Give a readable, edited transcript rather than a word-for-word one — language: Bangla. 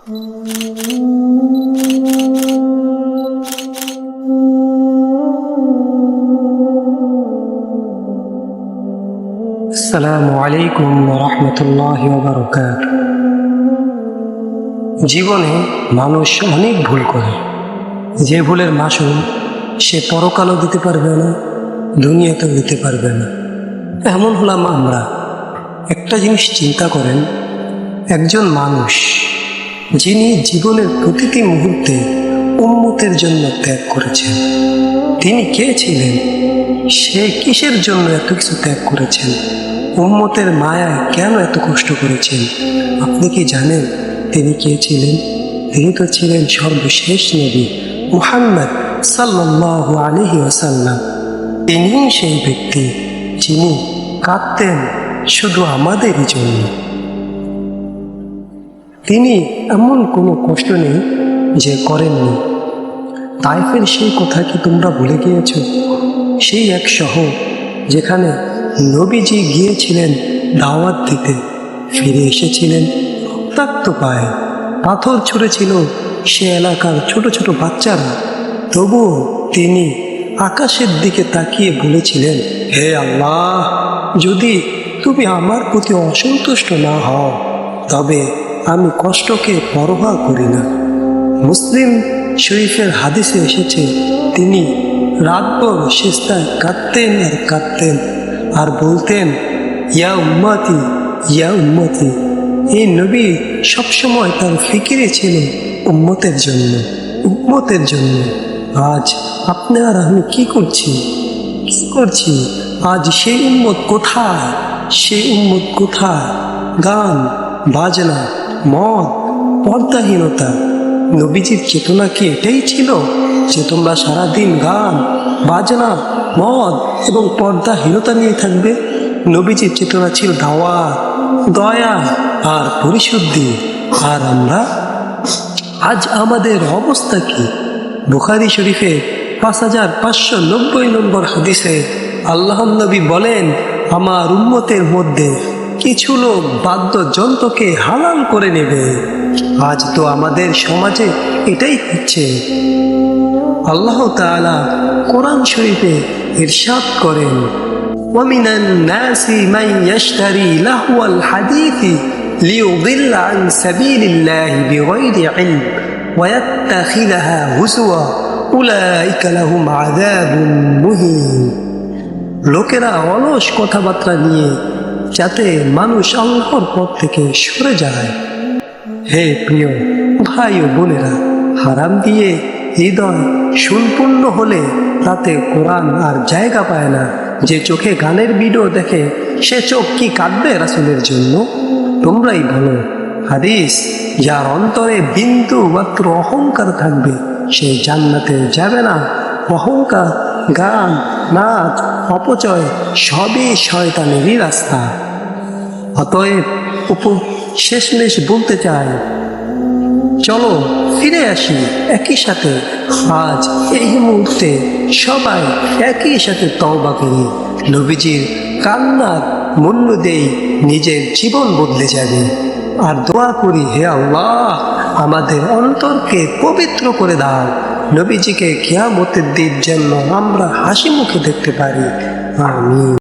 আসসালামু আলাইকুম ওয়া রাহমাতুল্লাহি ওয়া বারাকাতুহু। জীবনে মানুষ অনেক ভুল করে, যে ভুলের মাসুল সে পরকালও দিতে পারবে না, দুনিয়াতেও দিতে পারবে না। এমন হলাম আমরা। একটা জিনিস চিন্তা করেন, একজন মানুষ যিনি জীবনের প্রতিটি মুহূর্তে উম্মতের জন্য ত্যাগ করেছেন, তিনি কে ছিলেন? সে কিসের জন্য এত কিছু ত্যাগ করেছেন? উম্মতের মায়ায় কেন এত কষ্ট করেছেন? আপনি কি জানেন তিনি কে ছিলেন? তিনি তো ছিলেন সর্বশেষ নবী মুহাম্মদ সাল্লাল্লাহু আলাইহি ওয়াসাল্লাম। তিনি সেই ব্যক্তি যিনি কাঁদতেন শুধু আমাদেরই জন্য। তিনি এমন কোনো কষ্ট নেই যে করেননি। তাইফের সেই কথা কি তোমরা ভুলে গিয়েছ? সেই এক শহর যেখানে নবীজি গিয়েছিলেন দাওয়াত দিতে, ফিরে এসেছিলেন রক্তাক্ত পায়ে, পাথর ছুঁড়েছিল সে এলাকার ছোট ছোট বাচ্চারা। তবুও তিনি আকাশের দিকে তাকিয়ে বলেছিলেন, হে আল্লাহ, যদি তুমি আমার প্রতি অসন্তুষ্ট না হও তবে আমি কষ্টকে পরোয়া করি না। মুসলিম শরীফের হাদিসে এসেছে, তিনি রাতভর সিজদায় কাঁদতেন আর কাঁদতেন আর বলতেন, ইয়া উম্মতি, ইয়া উম্মতি। এই নবী সবসময় তার ফিকিরে ছিল উম্মতের জন্য, উম্মতের জন্য। আজ আপনি আর আমি কি করছি? আজ সেই উম্মত কোথায়? সেই উম্মত কোথায়? গান বাজনা, মদ, পর্দাহীনতা। নবীজির চেতনা কি এটাই ছিল যে তোমরা সারাদিন গান বাজনা, মদ এবং পর্দাহীনতা নিয়ে থাকবে? নবীজির চেতনা ছিল দাওয়াত, দয়া আর পরিশুদ্ধি। আর আমরা আজ আমাদের অবস্থা কি? বুখারী শরীফে 5590 নম্বর হাদিসে আল্লাহর নবী বলেন, আমার উম্মতের মধ্যে কিছু লোক বাদ্যযন্ত্রকে হালাল করে নেবে। আজ তো আমাদের সমাজে এটাই হচ্ছে। আল্লাহ তাআলা কোরআন শরীফে ইরশাদ করেন, وَمِنَ النَّاسِ مَن يَشْتَرِي لَهْوَ الْحَدِيثِ لِيُضِلَّ عَن سَبِيلِ اللَّهِ بِغَيْرِ عِلْمٍ وَيَتَّخِذَهَا هُزُوًا أُولَئِكَ لَهُمْ عَذَابٌ مُهِينٌ। লোকেরা অলস কথাবার্তা নিয়ে যাতে মানুষ আল্লাহর পথ থেকে সরে যায়। হে প্রিয় ভাই ও বোনেরা, হারাম দিয়ে হৃদয় সম্পূর্ণ হলে তাতে কোরআন আর জায়গা পায় না। যে চোখে গানের ভিডিও দেখে সে চোখ কি কাঁদবে রাসূলের জন্য? তোমরাই বলো। হাদিস, যার অন্তরে বিন্দু মাত্র অহংকার থাকবে সে জান্নাতে যাবে না। অহংকার, গান, নাচ, অপচয় সবই শয়তানেরই রাস্তা। অতএব শেষমেশ বলতে চাই, চলো ফিরে আসি একই সাথে। আজ এই মুহূর্তে সবাই একই সাথে তওবা করি, নবীজির কান্নার মূল্য দেই, নিজের জীবন বদলে যাবে। আর দোয়া করি, হে আল্লাহ, আমাদের অন্তরকে পবিত্র করে দাও। নবীজিকে কিয়ামতের দিন যেন আমরা হাসি মুখে দেখতে পারি। আমিন।